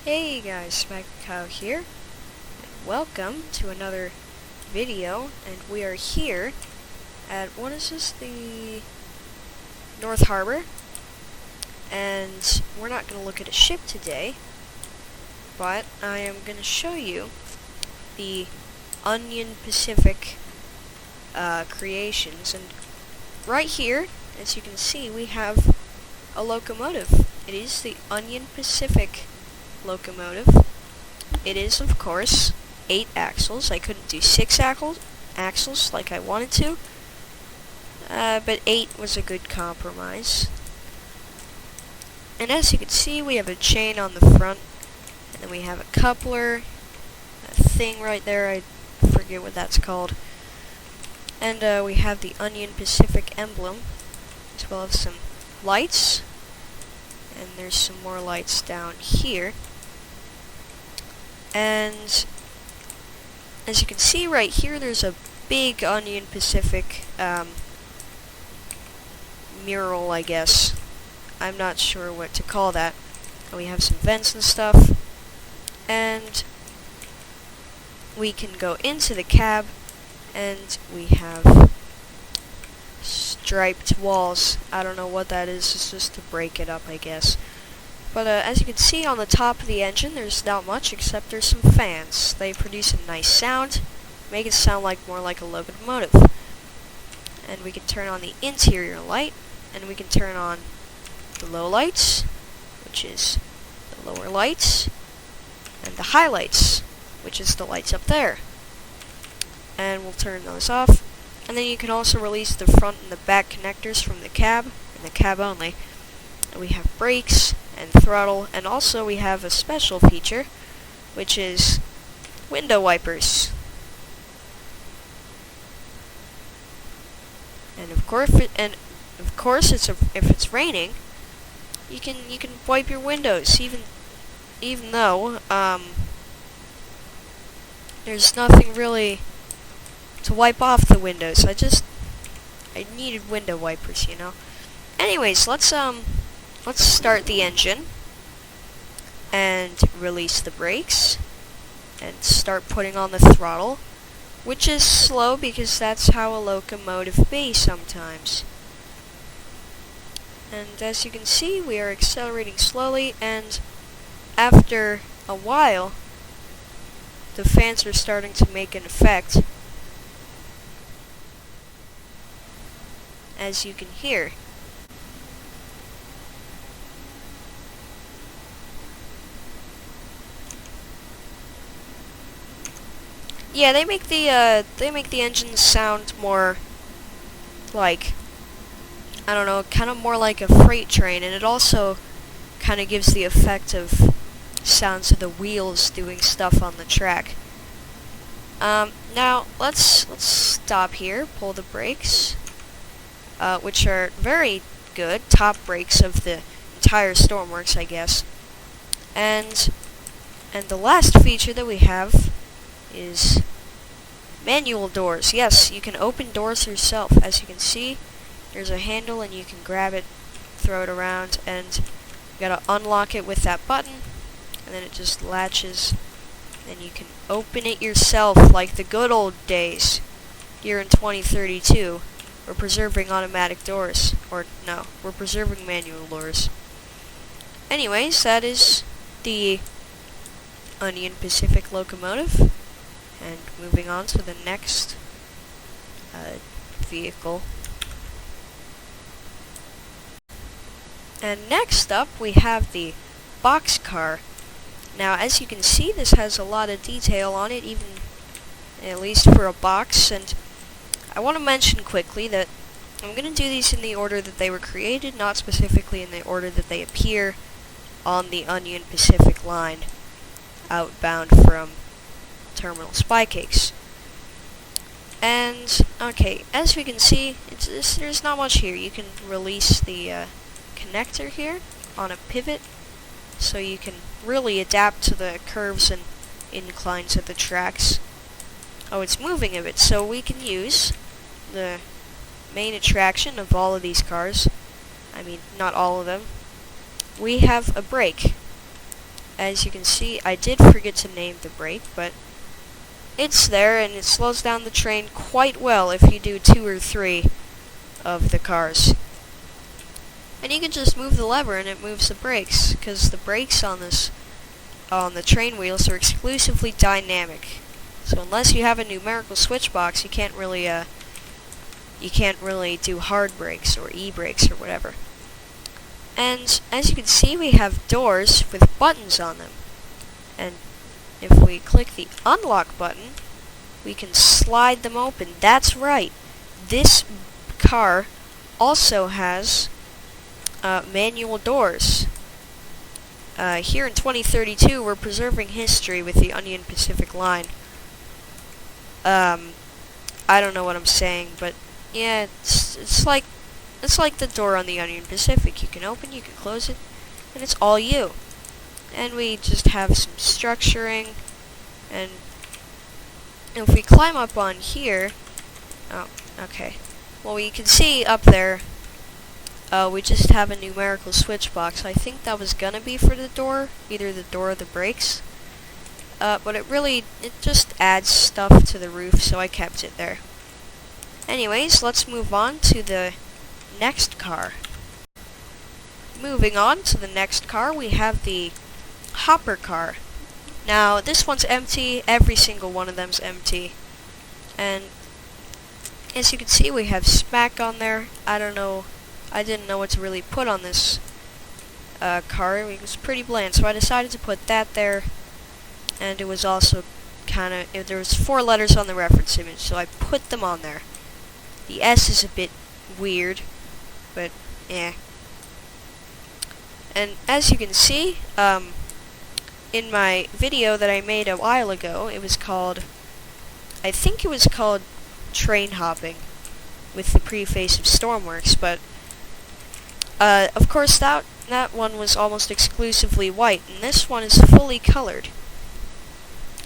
Hey guys, Cow here, and welcome to another video, and we are here at, what is this, the North Harbor, and we're not going to look at a ship today, but I am going to show you the Onion Pacific creations, and right here, as you can see, we have a locomotive. It is the Onion Pacific locomotive. It is, of course, 8 axles. I couldn't do 6 axles like I wanted to, but 8 was a good compromise. And as you can see, we have a chain on the front, and then we have a coupler, a thing right there, I forget what that's called, and we have the Onion Pacific emblem, as well as some lights, and there's some more lights down here. And as you can see right here, there's a big Onion Pacific mural, I guess. I'm not sure what to call that. And we have some vents and stuff. And we can go into the cab, and we have striped walls. I don't know what that is. It's just to break it up, I guess. But as you can see on the top of the engine, there's not much except there's some fans. They produce a nice sound, make it sound more like a locomotive. And we can turn on the interior light, and we can turn on the low lights, which is the lower lights, and the highlights, which is the lights up there. And we'll turn those off. And then you can also release the front and the back connectors from the cab, and the cab only. And we have brakes and throttle, and also we have a special feature, which is window wipers. And of course, if it's raining, you can wipe your windows, even though there's nothing really to wipe off the windows. I needed window wipers, you know. Anyways, let's start the engine and release the brakes and start putting on the throttle, which is slow because that's how a locomotive be sometimes. And as you can see, we are accelerating slowly, and after a while, the fans are starting to make an effect, as you can hear. Yeah, they make the engine sound more like, I don't know, kind of more like a freight train, and it also kind of gives the effect of sounds of the wheels doing stuff on the track. Now let's stop here, pull the brakes, which are very good, top brakes of the entire STORMWORKS, I guess. And the last feature that we have is manual doors. Yes, you can open doors yourself. As you can see, there's a handle and you can grab it, throw it around, and you gotta unlock it with that button, and then it just latches, and you can open it yourself like the good old days. Here in 2032, we're preserving automatic doors. Or no, we're preserving manual doors. Anyways, that is the Onion Pacific locomotive. And moving on to the next vehicle. And next up, we have the Boxcar. Now, as you can see, this has a lot of detail on it, even at least for a box. And I want to mention quickly that I'm going to do these in the order that they were created, not specifically in the order that they appear on the Onion Pacific line outbound from Terminal Spycakes. And okay, as we can see, there's not much here. You can release the connector here on a pivot, so you can really adapt to the curves and inclines of the tracks. Oh, it's moving a bit, so we can use the main attraction of all of these cars. I mean, not all of them. We have a brake. as you can see, I did forget to name the brake, but it's there, and it slows down the train quite well if you do 2 or 3 of the cars. And you can just move the lever and it moves the brakes, because the brakes on the train wheels are exclusively dynamic. So unless you have a numerical switch box, you can't really do hard brakes or e-brakes or whatever. And as you can see, we have doors with buttons on them. And if we click the unlock button, we can slide them open. That's right. This car also has manual doors. Here in 2032, we're preserving history with the Union Pacific line. I don't know what I'm saying, but yeah, it's like the door on the Union Pacific. You can open, you can close it, and it's all you. And we just have some structuring, and if we climb up on here, oh, okay. Well, you can see up there, we just have a numerical switch box. I think that was gonna be for the door, either the door or the brakes. But it just adds stuff to the roof, so I kept it there. Anyways, let's move on to the next car. Moving on to the next car, we have the hopper car. Now, this one's empty. Every single one of them's empty. And as you can see, we have Smack on there. I didn't know what to really put on this car. It was pretty bland, so I decided to put that there. And it was also there was 4 letters on the reference image, so I put them on there. The S is a bit weird, but yeah. And as you can see, in my video that I made a while ago, I think it was called Train Hopping, with the preface of STORMWORKS, but of course that one was almost exclusively white, and this one is fully colored.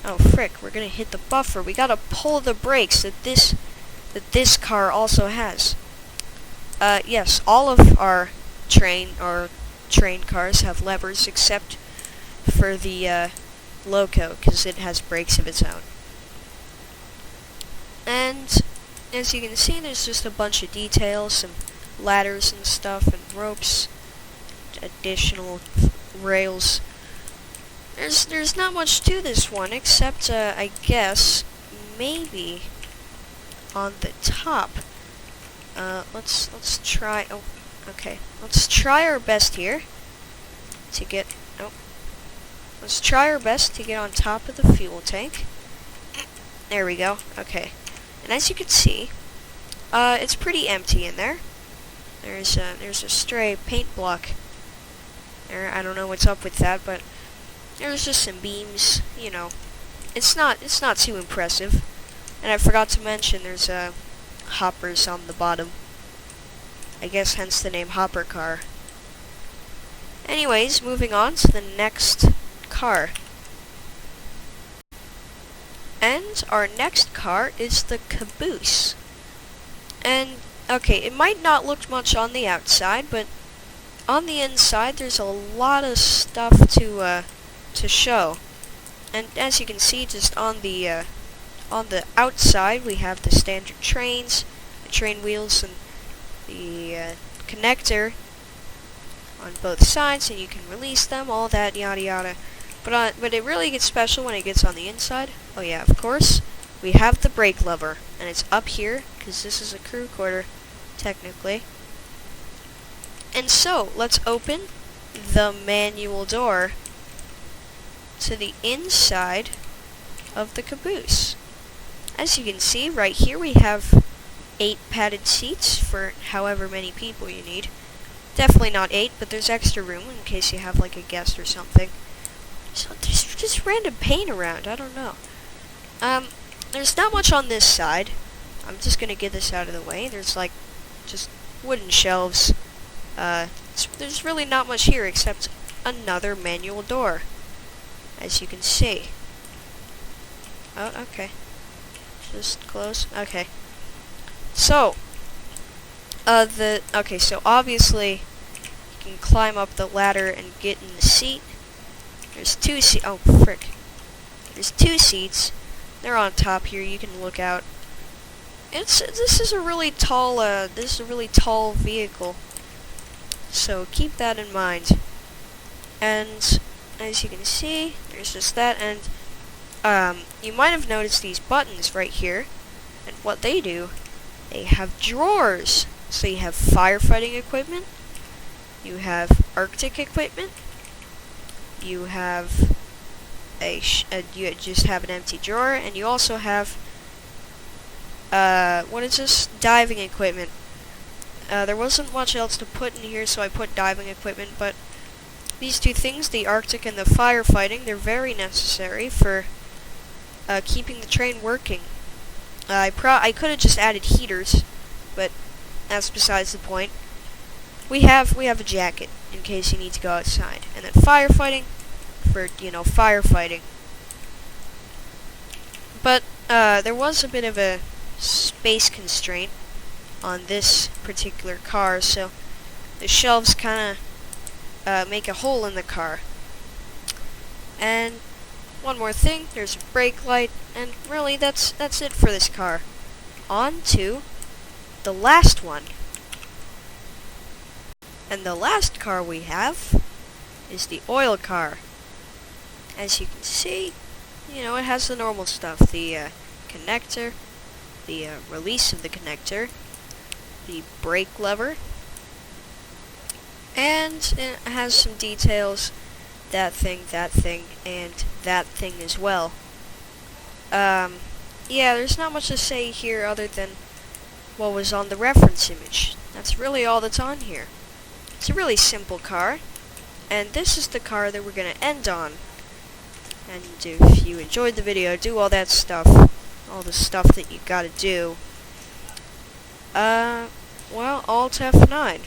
Oh frick, we're gonna hit the buffer. We gotta pull the brakes that this car also has. Yes, all of our train cars have levers except for the Loco, because it has brakes of its own. And as you can see, there's just a bunch of details, some ladders and stuff, and ropes, additional rails. There's not much to this one, except I guess maybe on the top. Let's try. Oh, okay. Let's try our best here to get. Oh, let's try our best to get on top of the fuel tank. There we go. Okay. And as you can see, it's pretty empty in there. There's a stray paint block there. I don't know what's up with that, but there's just some beams. You know, it's not too impressive. And I forgot to mention there's hoppers on the bottom. I guess hence the name hopper car. Anyways, moving on to the next car. And our next car is the Caboose. And okay, it might not look much on the outside, but on the inside there's a lot of stuff to show. And as you can see, just on the outside we have the standard trains, the train wheels, and the connector on both sides, and you can release them, all that yada yada. But it really gets special when it gets on the inside. Oh yeah, of course, we have the brake lever, and it's up here, because this is a crew quarter, technically. And so, let's open the manual door to the inside of the Caboose. As you can see, right here we have 8 padded seats for however many people you need. Definitely not 8, but there's extra room in case you have like a guest or something. So there's just random paint around, I don't know. There's not much on this side. I'm just gonna get this out of the way. There's like just wooden shelves. There's really not much here except another manual door, as you can see. Oh, okay. Just close. Okay. So, so obviously you can climb up the ladder and get in the seat. There's two oh, frick. There's two seats. They're on top here. You can look out. This is a really tall vehicle. So keep that in mind. And as you can see, there's just that, and you might have noticed these buttons right here, and what they do, they have drawers. So you have firefighting equipment, you have Arctic equipment, you have you just have an empty drawer, and you also have what is this? Diving equipment. There wasn't much else to put in here, so I put diving equipment, but these two things, the Arctic and the firefighting, they're very necessary for keeping the train working. I could have just added heaters, but that's besides the point. We have a jacket in case you need to go outside, and then firefighting for firefighting. But there was a bit of a space constraint on this particular car, so the shelves kind of make a hole in the car. And one more thing, there's a brake light, and really that's it for this car. On to the last one. And the last car we have is the oil car. As you can see, it has the normal stuff, the connector, the release of the connector, the brake lever, and it has some details, that thing, and that thing as well. Yeah, there's not much to say here other than what was on the reference image. That's really all that's on here. It's a really simple car, and this is the car that we're going to end on. And if you enjoyed the video, do all that stuff, all the stuff that you gotta do. Well, Alt F9.